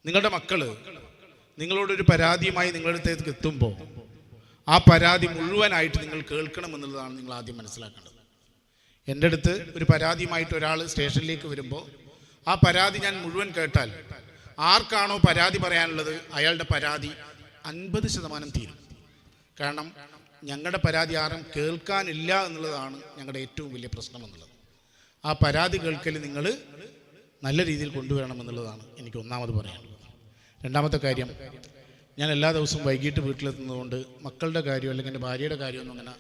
നിങ്ങളുടെ മക്കൾ നിങ്ങളോടൊരു പരാതിയുമായി നിങ്ങളുടെ അടുത്തേക്ക് എത്തുമ്പോൾ ആ പരാതി മുഴുവനായിട്ട് നിങ്ങൾ കേൾക്കണമെന്നുള്ളതാണ് നിങ്ങൾ ആദ്യം മനസ്സിലാക്കേണ്ടത്. എൻ്റെ അടുത്ത് ഒരു പരാതിയുമായിട്ട് ഒരാൾ സ്റ്റേഷനിലേക്ക് വരുമ്പോൾ ആ പരാതി ഞാൻ മുഴുവൻ കേട്ടാൽ ആർക്കാണോ പരാതി പറയാനുള്ളത് അയാളുടെ പരാതി 50% തീരും. കാരണം ഞങ്ങളുടെ പരാതി ആരും കേൾക്കാനില്ല എന്നുള്ളതാണ് ഞങ്ങളുടെ ഏറ്റവും വലിയ പ്രശ്നം എന്നുള്ളത്. ആ പരാതി കേൾക്കൽ നിങ്ങൾ നല്ല രീതിയിൽ കൊണ്ടുവരണമെന്നുള്ളതാണ് എനിക്ക് ഒന്നാമത് പറയാനുള്ളത്. രണ്ടാമത്തെ കാര്യം, ഞാൻ എല്ലാ ദിവസവും വൈകിട്ട് വീട്ടിലെത്തുന്നതുകൊണ്ട് മക്കളുടെ കാര്യം അല്ലെങ്കിൽ എൻ്റെ ഭാര്യയുടെ കാര്യമൊന്നും അങ്ങനെ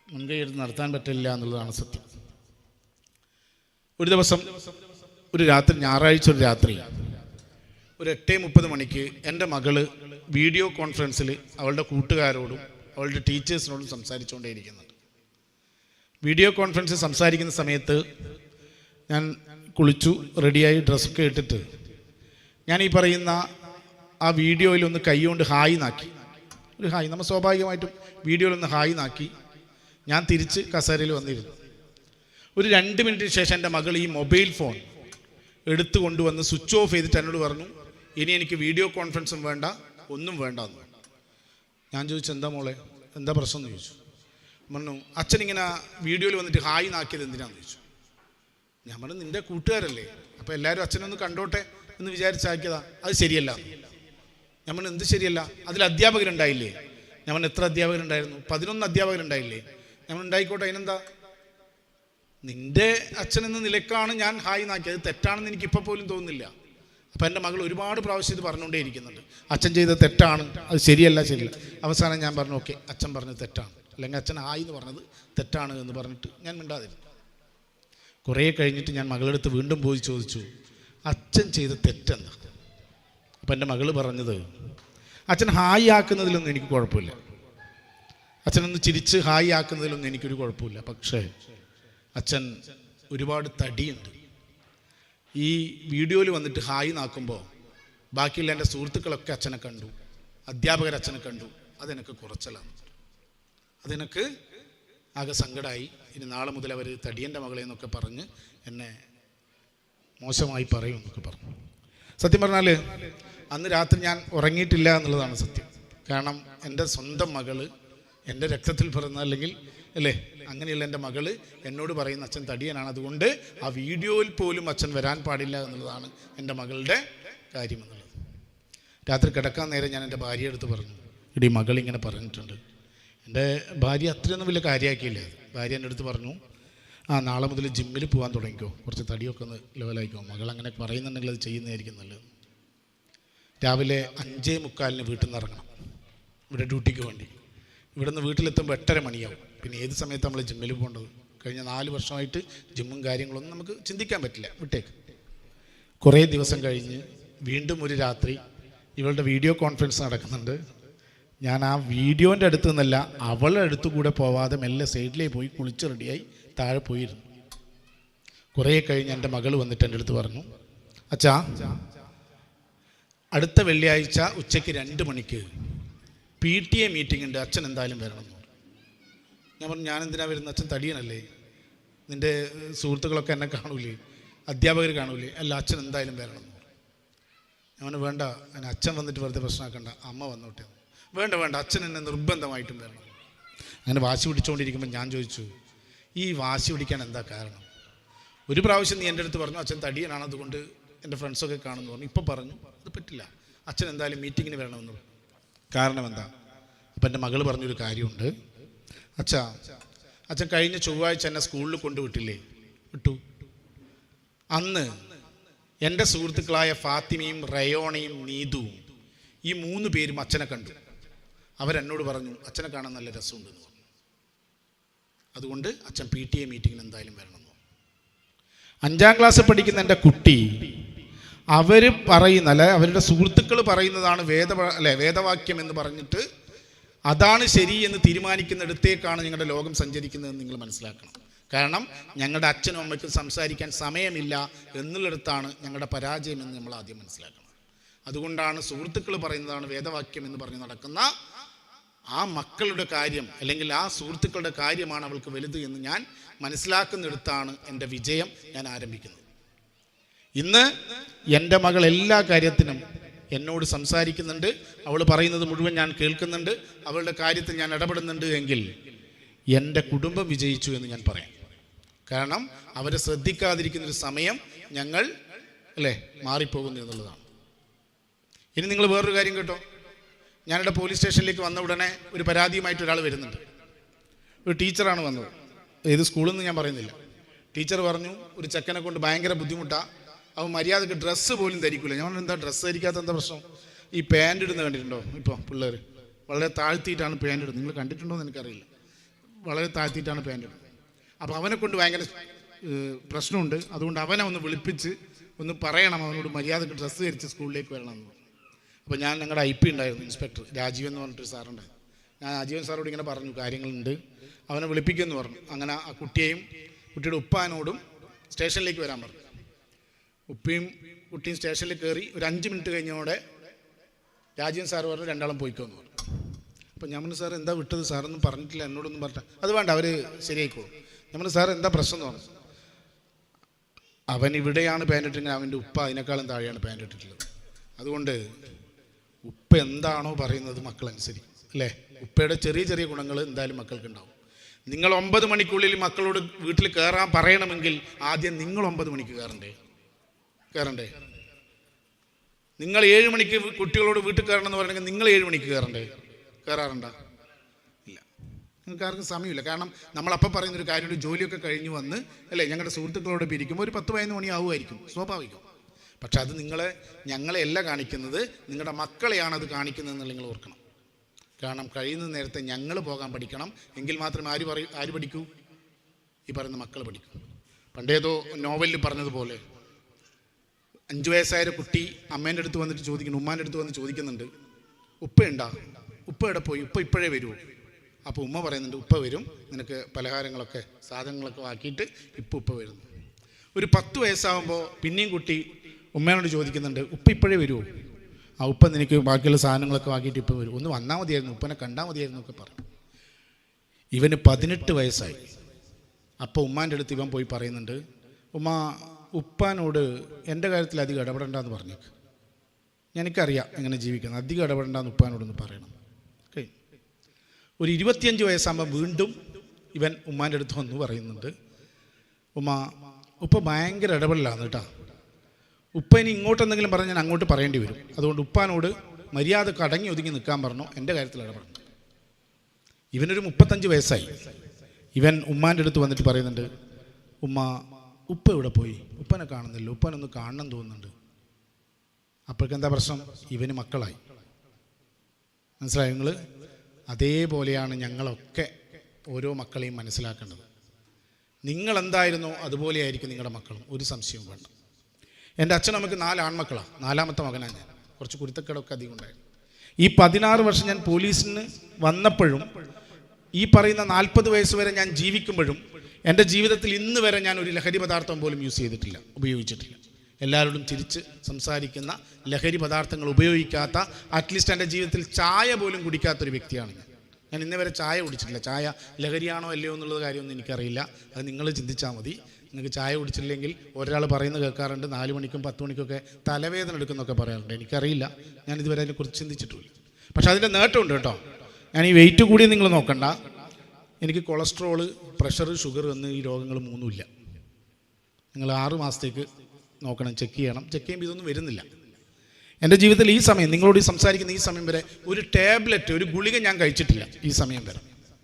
മുൻകൈ എടുത്ത് നടത്താൻ പറ്റില്ല എന്നുള്ളതാണ് സത്യം. ഒരു ദിവസം ഒരു രാത്രി, ഞായറാഴ്ച ഒരു രാത്രി ഒരു 8:30 മണിക്ക് എൻ്റെ മകള് വീഡിയോ കോൺഫറൻസിൽ അവളുടെ കൂട്ടുകാരോടും അവളുടെ ടീച്ചേഴ്സിനോടും സംസാരിച്ചുകൊണ്ടേയിരിക്കുന്നുണ്ട്. വീഡിയോ കോൺഫറൻസിൽ സംസാരിക്കുന്ന സമയത്ത് ഞാൻ കുളിച്ചു റെഡിയായി ഡ്രസ്സൊക്കെ ഇട്ടിട്ട് ഞാൻ ഈ പറയുന്ന ആ വീഡിയോയിൽ ഒന്ന് കൈ കൊണ്ട് ഹായ് നാക്കി, ഒരു ഹായ്, നമ്മൾ സ്വാഭാവികമായിട്ടും വീഡിയോയിലൊന്ന് ഹായ് നാക്കി ഞാൻ തിരിച്ച് കസേരയിൽ വന്നിരുന്നു. ഒരു 2 മിനിറ്റിന് ശേഷം എൻ്റെ മകൾ ഈ മൊബൈൽ ഫോൺ എടുത്തു കൊണ്ടുവന്ന് സ്വിച്ച് ഓഫ് ചെയ്തിട്ട് എന്നോട് പറഞ്ഞു, ഇനി എനിക്ക് വീഡിയോ കോൺഫറൻസും വേണ്ട, ഒന്നും വേണ്ട എന്ന്. ഞാൻ ചോദിച്ചു, എന്താ മോളെ, എന്താ പ്രശ്നം എന്ന് ചോദിച്ചു. പറഞ്ഞു, അച്ഛൻ ഇങ്ങനെ വീഡിയോയിൽ വന്നിട്ട് ഹായ് നാക്കിയത് എന്തിനാന്ന് ചോദിച്ചു. ഞാൻ പറഞ്ഞു, നിൻ്റെ കൂട്ടുകാരല്ലേ, അപ്പോൾ എല്ലാവരും അച്ഛനൊന്ന് കണ്ടോട്ടെ എന്ന് വിചാരിച്ചാക്കിയതാ, അത് ശരിയല്ല. ഞാൻ പറഞ്ഞു, എന്ത് ശരിയല്ല, അതിൽ അധ്യാപകരുണ്ടായില്ലേ? ഞാൻ പറഞ്ഞു, എത്ര അധ്യാപകരുണ്ടായിരുന്നു? 11 അധ്യാപകരുണ്ടായില്ലേ? ഞാൻ ഉണ്ടായിക്കോട്ടെ, അതിനെന്താ, നിൻ്റെ അച്ഛനെന്ന നിലക്കാണ് ഞാൻ ഹായ് നാക്കിയത്, തെറ്റാണെന്ന് എനിക്കിപ്പോൾ പോലും തോന്നുന്നില്ല. അപ്പം എൻ്റെ മകൾ ഒരുപാട് പ്രാവശ്യം ഇത് പറഞ്ഞുകൊണ്ടേ ഇരിക്കുന്നുണ്ട്, അച്ഛൻ ചെയ്തത് തെറ്റാണ്, അത് ശരിയല്ല. അവസാനം ഞാൻ പറഞ്ഞു, ഓക്കെ, അച്ഛൻ പറഞ്ഞത് തെറ്റാണ്, അല്ലെങ്കിൽ അച്ഛൻ ഹായ് എന്ന് പറഞ്ഞത് തെറ്റാണ് എന്ന് പറഞ്ഞിട്ട് ഞാൻ മിണ്ടാതിരുന്നു. കുറേ കഴിഞ്ഞിട്ട് ഞാൻ മകളെടുത്ത് വീണ്ടും പോയി ചോദിച്ചു, അച്ഛൻ ചെയ്ത തെറ്റെന്താ? അപ്പം എൻ്റെ മകൾ പറഞ്ഞത്, അച്ഛൻ ഹായ് ആക്കുന്നതിലൊന്നും എനിക്ക് കുഴപ്പമില്ല, അച്ഛനൊന്ന് ചിരിച്ച് ഹായ് ആക്കുന്നതിലൊന്നും എനിക്കൊരു കുഴപ്പമില്ല, പക്ഷേ അച്ഛൻ ഒരുപാട് തടിയുണ്ട്. ഈ വീഡിയോയിൽ വന്നിട്ട് ഹായ് നാക്കുമ്പോൾ ബാക്കിയുള്ള എൻ്റെ സുഹൃത്തുക്കളൊക്കെ അച്ഛനെ കണ്ടു, അധ്യാപകർ അച്ഛനെ കണ്ടു, അതെനിക്ക് കുറച്ചലാണ്, അതെനിക്ക് ആകെ സങ്കടമായി. ഇനി നാളെ മുതൽ അവർ തടിയൻ്റെ മകളെ എന്നൊക്കെ പറഞ്ഞ് എന്നെ മോശമായി പറയും എന്നൊക്കെ പറഞ്ഞു. സത്യം പറഞ്ഞാൽ അന്ന് രാത്രി ഞാൻ ഉറങ്ങിയിട്ടില്ല എന്നുള്ളതാണ് സത്യം. കാരണം എൻ്റെ സ്വന്തം മകള്, എൻ്റെ രക്തത്തിൽ പിറന്ന, അല്ലെങ്കിൽ അല്ലേ, അങ്ങനെയുള്ള എൻ്റെ മകള് എന്നോട് പറയുന്ന അച്ഛൻ തടിയനാണ്, അതുകൊണ്ട് ആ വീഡിയോയിൽ പോലും അച്ഛൻ വരാൻ പാടില്ല എന്നുള്ളതാണ് എൻ്റെ മകളുടെ കാര്യം എന്നുള്ളത്. രാത്രി കിടക്കാൻ നേരം ഞാൻ എൻ്റെ ഭാര്യയുടെ അടുത്ത് പറഞ്ഞു, ഇടീ മകൾ ഇങ്ങനെ പറഞ്ഞിട്ടുണ്ട്. എൻ്റെ ഭാര്യ അത്രയൊന്നും വലിയ കാര്യമാക്കിയില്ല. ഭാര്യ എൻ്റെ അടുത്ത് പറഞ്ഞു, നാളെ മുതൽ ജിമ്മിൽ പോകാൻ തുടങ്ങിക്കോ, കുറച്ച് തടിയൊക്കെ ഒന്ന് ലെവലായിക്കോ, മകൾ അങ്ങനെ പറയുന്നുണ്ടെങ്കിൽ അത് ചെയ്യുന്നതായിരിക്കും നല്ലത്. രാവിലെ 5:45 വീട്ടിൽ നിന്ന് ഇറങ്ങണം ഇവിടെ ഡ്യൂട്ടിക്ക് വേണ്ടി. ഇവിടെ നിന്ന് വീട്ടിലെത്തുമ്പോൾ 8:30 മണിയാവും. പിന്നെ ഏത് സമയത്ത് നമ്മൾ ജിമ്മിൽ പോകേണ്ടത്? കഴിഞ്ഞ 4 വർഷമായിട്ട് ജിമ്മും കാര്യങ്ങളൊന്നും നമുക്ക് ചിന്തിക്കാൻ പറ്റില്ല, വിട്ടേക്ക്. കുറേ ദിവസം കഴിഞ്ഞ് വീണ്ടും ഒരു രാത്രി ഇവളുടെ വീഡിയോ കോൺഫറൻസ് നടക്കുന്നുണ്ട്. ഞാൻ ആ വീഡിയോൻ്റെ അടുത്ത് നിന്നല്ല, അവളുടെ അടുത്തു കൂടെ പോവാതെ മെല്ലെ സൈഡിലേക്ക് പോയി കുളിച്ച് റെഡിയായി താഴെ പോയിരുന്നു. കുറേ കഴിഞ്ഞ് എൻ്റെ മകൾ വന്നിട്ട് എൻ്റെ അടുത്ത് പറഞ്ഞു, അച്ഛാ, അടുത്ത വെള്ളിയാഴ്ച ഉച്ചയ്ക്ക് 2 മണിക്ക് PTA മീറ്റിംഗ് ഉണ്ട്, അച്ഛൻ എന്തായാലും വരണമെന്ന് പറഞ്ഞു. ഞാൻ പറഞ്ഞു, ഞാൻ എന്തിനാ വരുന്നത്, അച്ഛൻ തടിയനല്ലേ, നിൻ്റെ സുഹൃത്തുക്കളൊക്കെ എന്നെ കാണൂലേ, അധ്യാപകർ കാണൂലേ, അല്ല അച്ഛൻ എന്തായാലും വരണമെന്ന് പറഞ്ഞു. ഞാൻ പറഞ്ഞു, വേണ്ട, അങ്ങനെ അച്ഛൻ വന്നിട്ട് വെറുതെ പ്രശ്നമാക്കണ്ട, അമ്മ വന്നോട്ടെ. വേണ്ട വേണ്ട, അച്ഛൻ എന്നെ നിർബന്ധമായിട്ടും വരണം. അങ്ങനെ വാശി പിടിച്ചുകൊണ്ടിരിക്കുമ്പോൾ ഞാൻ ചോദിച്ചു, ഈ വാശി പിടിക്കാൻ എന്താ കാരണം? ഒരു പ്രാവശ്യം നീ എൻ്റെ അടുത്ത് പറഞ്ഞു അച്ഛൻ തടിയനാണ്, അതുകൊണ്ട് എൻ്റെ ഫ്രണ്ട്സൊക്കെ കാണുമെന്ന് പറഞ്ഞു. ഇപ്പോൾ പറഞ്ഞു അത് പറ്റില്ല, അച്ഛൻ എന്തായാലും മീറ്റിങ്ങിന് വരണമെന്ന് പറഞ്ഞു. കാരണം എന്താ? അപ്പം എൻ്റെ മകൾ പറഞ്ഞൊരു കാര്യമുണ്ട്, അച്ഛൻ കഴിഞ്ഞ ചൊവ്വാഴ്ച എന്നെ സ്കൂളിൽ കൊണ്ടുവിട്ടില്ലേ? വിട്ടു. അന്ന് എൻ്റെ സുഹൃത്തുക്കളായ ഫാത്തിമയും റയോണയും നീതുവും ഈ 3 പേരും അച്ഛനെ കണ്ടു. അവരെന്നോട് പറഞ്ഞു, അച്ഛനെ കാണാൻ നല്ല രസമുണ്ടെന്ന് പറഞ്ഞു, അതുകൊണ്ട് അച്ഛൻ PTA മീറ്റിങ്ങിന് എന്തായാലും വരണമെന്ന് പറഞ്ഞു. 5ാം ക്ലാസ്സിൽ പഠിക്കുന്ന എൻ്റെ കുട്ടി അവർ പറയുന്ന, അല്ലെ അവരുടെ സുഹൃത്തുക്കൾ പറയുന്നതാണ് വേദവാക്യം എന്ന് പറഞ്ഞിട്ട് അതാണ് ശരി എന്ന് തീരുമാനിക്കുന്നിടത്തേക്കാണ് ഞങ്ങളുടെ ലോകം സഞ്ചരിക്കുന്നതെന്ന് നിങ്ങൾ മനസ്സിലാക്കണം. കാരണം ഞങ്ങളുടെ അച്ഛനും അമ്മയ്ക്കും സംസാരിക്കാൻ സമയമില്ല എന്നുള്ളിടത്താണ് ഞങ്ങളുടെ പരാജയം എന്ന് നമ്മൾ ആദ്യം മനസ്സിലാക്കണം. അതുകൊണ്ടാണ് സുഹൃത്തുക്കൾ പറയുന്നതാണ് വേദവാക്യം എന്ന് പറഞ്ഞ് നടക്കുന്ന ആ മക്കളുടെ കാര്യം, അല്ലെങ്കിൽ ആ സുഹൃത്തുക്കളുടെ കാര്യമാണ് അവൾക്ക് വലുത് എന്ന് ഞാൻ മനസ്സിലാക്കുന്നിടത്താണ് എൻ്റെ വിജയം ഞാൻ ആരംഭിക്കുന്നത്. ഇന്ന് എൻ്റെ മകൾ എല്ലാ കാര്യത്തിനും എന്നോട് സംസാരിക്കുന്നുണ്ട്, അവൾ പറയുന്നത് മുഴുവൻ ഞാൻ കേൾക്കുന്നുണ്ട്, അവളുടെ കാര്യത്തിൽ ഞാൻ ഇടപെടുന്നുണ്ട് എങ്കിൽ എൻ്റെ കുടുംബം വിജയിച്ചു എന്ന് ഞാൻ പറയാം. കാരണം അവരെ ശ്രദ്ധിക്കാതിരിക്കുന്നൊരു സമയം ഞങ്ങൾ മാറിപ്പോകുന്നു എന്നുള്ളതാണ്. ഇനി നിങ്ങൾ വേറൊരു കാര്യം കേട്ടോ. ഞാനിവിടെ പോലീസ് സ്റ്റേഷനിലേക്ക് വന്ന ഉടനെ ഒരു പരാതിയുമായിട്ട് ഒരാൾ വരുന്നുണ്ട്. ഒരു ടീച്ചറാണ് വന്നത്. ഏത് സ്കൂളിൽ നിന്ന് ഞാൻ പറയുന്നില്ല. ടീച്ചർ പറഞ്ഞു ഒരു ചെക്കനെ കൊണ്ട് ഭയങ്കര ബുദ്ധിമുട്ടാണ്, അവൻ മര്യാദക്ക് ഡ്രസ്സ് പോലും ധരിക്കില്ല. ഞാൻ എന്താ ഡ്രസ്സ് ധരിക്കാത്ത എന്താ പ്രശ്നം? ഈ പാൻറ് ഇടുന്നത് കണ്ടിട്ടുണ്ടോ? ഇപ്പോൾ പിള്ളേർ വളരെ താഴ്ത്തിയിട്ടാണ് പാൻറ് ഇടുന്നത്. നിങ്ങൾ കണ്ടിട്ടുണ്ടോ എന്ന് എനിക്കറിയില്ല. വളരെ താഴ്ത്തിയിട്ടാണ് പാൻറ് ഇടുന്നത്. അപ്പോൾ അവനെ കൊണ്ട് ഭയങ്കര പ്രശ്നമുണ്ട്. അതുകൊണ്ട് അവനെ ഒന്ന് വിളിപ്പിച്ച് ഒന്ന് പറയണം, അവനോട് മര്യാദക്ക് ഡ്രസ്സ് ധരിച്ച് സ്കൂളിലേക്ക് വരണമെന്ന്. അപ്പോൾ ഞാൻ ഞങ്ങളുടെ IP ഉണ്ടായിരുന്നു, ഇൻസ്പെക്ടർ രാജീവൻ എന്ന് പറഞ്ഞിട്ടൊരു സാറുണ്ടായിരുന്നു. ഞാൻ രാജീവൻ സാറോട് ഇങ്ങനെ പറഞ്ഞു, കാര്യങ്ങളുണ്ട്, അവനെ വിളിപ്പിക്കുമെന്ന് പറഞ്ഞു. അങ്ങനെ ആ കുട്ടിയുടെ ഉപ്പാനോടും സ്റ്റേഷനിലേക്ക് വരാൻ പറഞ്ഞു. ഉപ്പയും കുട്ടിയും സ്റ്റേഷനിൽ കയറി ഒരു 5 മിനിറ്റ് കഴിഞ്ഞോടെ രാജീവൻ സാറ് പറഞ്ഞു രണ്ടാളും പോയിക്കോന്ന് പറഞ്ഞു. അപ്പോൾ ഞാൻ പറഞ്ഞു, സാർ എന്താ വിട്ടത്? സാറൊന്നും പറഞ്ഞിട്ടില്ല, എന്നോടൊന്നും പറഞ്ഞ. അത് വേണ്ട, അവർ ശരിയായിക്കോളും. നമ്മൾ സാർ എന്താ പ്രശ്നം എന്ന് പറഞ്ഞു. അവൻ ഇവിടെയാണ് പാൻറ് ഇട്ടിട്ടുണ്ടെങ്കിൽ അവൻ്റെ ഉപ്പ അതിനേക്കാളും താഴെയാണ് പാൻറ് ഇട്ടിട്ടുള്ളത്. അതുകൊണ്ട് ഉപ്പ എന്താണോ പറയുന്നത് മക്കളനുസരിക്കും, അല്ലേ? ഉപ്പയുടെ ചെറിയ ചെറിയ ഗുണങ്ങൾ എന്തായാലും മക്കൾക്ക് ഉണ്ടാവും. നിങ്ങൾ 9 മണിക്കുള്ളിൽ മക്കളോട് വീട്ടിൽ കയറാൻ പറയണമെങ്കിൽ ആദ്യം നിങ്ങൾ 9 മണിക്ക് കയറണ്ടേ? നിങ്ങൾ 7 മണിക്ക് കുട്ടികളോട് വീട്ടിൽ കയറണം എന്ന് പറയണമെങ്കിൽ നിങ്ങൾ 7 മണിക്ക് കയറാറുണ്ടോ? ഇല്ല. നിങ്ങൾക്ക് ആർക്കും സമയമില്ല. കാരണം നമ്മളപ്പം പറയുന്നൊരു കാര്യമുണ്ട്, ജോലിയൊക്കെ കഴിഞ്ഞ് വന്ന് അല്ലേ ഞങ്ങളുടെ സുഹൃത്തുക്കളോട് പിരിക്കുമ്പോൾ ഒരു 10-11 മണി ആവുമായിരിക്കും, സ്വാഭാവികം. പക്ഷെ അത് ഞങ്ങളെയല്ല കാണിക്കുന്നത്, നിങ്ങളുടെ മക്കളെയാണ് അത് കാണിക്കുന്നതെന്ന് നിങ്ങൾ ഓർക്കണം. കാരണം കഴിയുന്ന നേരത്തെ ഞങ്ങൾ പോകാൻ പഠിക്കണം. എങ്കിൽ മാത്രമേ ആര് പഠിക്കൂ? ഈ പറയുന്ന മക്കൾ പഠിക്കൂ. പണ്ടേതോ നോവലിൽ പറഞ്ഞതുപോലെ 5 വയസ്സായ കുട്ടി അമ്മേൻ്റെ അടുത്ത് വന്നിട്ട് ചോദിക്കുന്നു, ഉമ്മാൻ്റെ അടുത്ത് വന്ന് ചോദിക്കുന്നുണ്ട്, ഉപ്പയുണ്ടാ? ഉപ്പ എവിടെ പോയി? ഉപ്പ ഇപ്പോഴേ വരുമോ? അപ്പോൾ ഉമ്മ പറയുന്നുണ്ട്, ഉപ്പ വരും, നിനക്ക് പലഹാരങ്ങളൊക്കെ സാധനങ്ങളൊക്കെ ആക്കിയിട്ട് ഉപ്പ വരുന്നു. ഒരു 10 വയസ്സാകുമ്പോൾ പിന്നെയും കുട്ടി ഉമ്മയോട് ചോദിക്കുന്നുണ്ട്, ഉപ്പ ഇപ്പോഴേ വരുമോ? ആ ഉപ്പ നിനക്ക് ബാക്കിയുള്ള സാധനങ്ങളൊക്കെ ആക്കിയിട്ട് ഇപ്പോൾ വരും, ഒന്ന് വന്നാൽ മതിയായിരുന്നു, ഉപ്പനെ കണ്ടാൽ മതിയായിരുന്നു ഒക്കെ പറഞ്ഞു. ഇവന് 18 വയസ്സായി. അപ്പോൾ ഉമ്മാൻ്റെ അടുത്ത് ഇവൻ പോയി പറയുന്നുണ്ട്, ഉമ്മ ഉപ്പാനോട് എൻ്റെ കാര്യത്തിൽ അധികം ഇടപെടണ്ടെന്ന് പറഞ്ഞേക്ക്, എനിക്കറിയാം എങ്ങനെ ജീവിക്കുന്നത്, അധികം ഇടപെടണ്ടെന്ന് ഉപ്പാനോടൊന്ന് പറയണം. ഓക്കെ. ഒരു 25 വയസ്സാകുമ്പോൾ വീണ്ടും ഇവൻ ഉമ്മാൻ്റെ അടുത്ത് വന്ന് പറയുന്നുണ്ട്, ഉപ്പ ഭയങ്കര ഇടപെടലാണ് കേട്ടോ, ഉപ്പ ഇനി ഇങ്ങോട്ടെന്തെങ്കിലും പറഞ്ഞ് ഞാൻ അങ്ങോട്ട് പറയേണ്ടി വരും, അതുകൊണ്ട് ഉപ്പാനോട് മര്യാദക്ക് അടങ്ങി ഒതുങ്ങി നിൽക്കാൻ പറഞ്ഞു, എൻ്റെ കാര്യത്തിൽ ഇടപെടണം. ഇവനൊരു 35 വയസ്സായി. ഇവൻ ഉമ്മാൻ്റെ അടുത്ത് വന്നിട്ട് പറയുന്നുണ്ട്, ഉപ്പ ഇവിടെ പോയി, ഉപ്പനെ കാണുന്നില്ല, ഉപ്പനൊന്ന് കാണണം തോന്നുന്നുണ്ട്. അപ്പോഴേക്കെന്താ പ്രശ്നം? ഇവന് മക്കളായി. മനസ്സിലായോ നിങ്ങൾ? അതേപോലെയാണ് ഞങ്ങളൊക്കെ ഓരോ മക്കളെയും മനസ്സിലാക്കേണ്ടത്. നിങ്ങളെന്തായിരുന്നോ അതുപോലെയായിരിക്കും നിങ്ങളുടെ മക്കളും, ഒരു സംശയവും വേണ്ട. എൻ്റെ അച്ഛനമ്മക്ക് 4 ആൺമക്കളാണ്, 4ാമത്തെ മകനാണ് ഞാൻ. കുറച്ച് കുരുത്തക്കേടൊക്കെ അധികം ഉണ്ടായിരുന്നു. ഈ 16 വർഷം ഞാൻ പോലീസിന് വന്നപ്പോഴും ഈ പറയുന്ന 40 വയസ്സ് വരെ ഞാൻ ജീവിക്കുമ്പോഴും എൻ്റെ ജീവിതത്തിൽ ഇന്ന് വരെ ഞാൻ ഒരു ലഹരി പദാർത്ഥം പോലും ഉപയോഗിച്ചിട്ടില്ല. എല്ലാവരോടും ചിരിച്ച് സംസാരിക്കുന്ന, ലഹരി പദാർത്ഥങ്ങൾ ഉപയോഗിക്കാത്ത, അറ്റ്ലീസ്റ്റ് എൻ്റെ ജീവിതത്തിൽ ചായ പോലും കുടിക്കാത്തൊരു വ്യക്തിയാണ് ഞാൻ ഇന്നേ വരെ ചായ കുടിച്ചിട്ടില്ല. ചായ ലഹരിയാണോ അല്ലയോ എന്നുള്ളത് കാര്യമൊന്നും എനിക്കറിയില്ല, അത് നിങ്ങൾ ചിന്തിച്ചാൽ മതി. നിങ്ങൾക്ക് ചായ കുടിച്ചില്ലെങ്കിൽ ഒരാൾ പറയുന്നത് കേൾക്കാറുണ്ട്, 4 മണിക്കും 10 മണിക്കൊക്കെ തലവേദന എടുക്കുന്നൊക്കെ പറയാറുണ്ട്. എനിക്കറിയില്ല, ഞാൻ ഇതുവരെ അതിനെക്കുറിച്ച് ചിന്തിച്ചിട്ടില്ല. പക്ഷെ അതിൻ്റെ നേട്ടമുണ്ട് കേട്ടോ. ഞാൻ ഈ വെയിറ്റ് കൂടി നിങ്ങൾ നോക്കണ്ട, എനിക്ക് കൊളസ്ട്രോള്, പ്രഷർ, ഷുഗർ എന്ന് ഈ രോഗങ്ങൾ 3 ഇല്ല. നിങ്ങൾ 6 മാസത്തേക്ക് നോക്കണം, ചെക്ക് ചെയ്യണം. ചെക്ക് ചെയ്യുമ്പോൾ ഇതൊന്നും വരുന്നില്ല. എൻ്റെ ജീവിതത്തിൽ ഈ സമയം, നിങ്ങളോട് സംസാരിക്കുന്ന ഈ സമയം വരെ ഒരു ടാബ്ലറ്റ്, ഒരു ഗുളിക ഞാൻ കഴിച്ചിട്ടില്ല ഈ സമയം വരെ.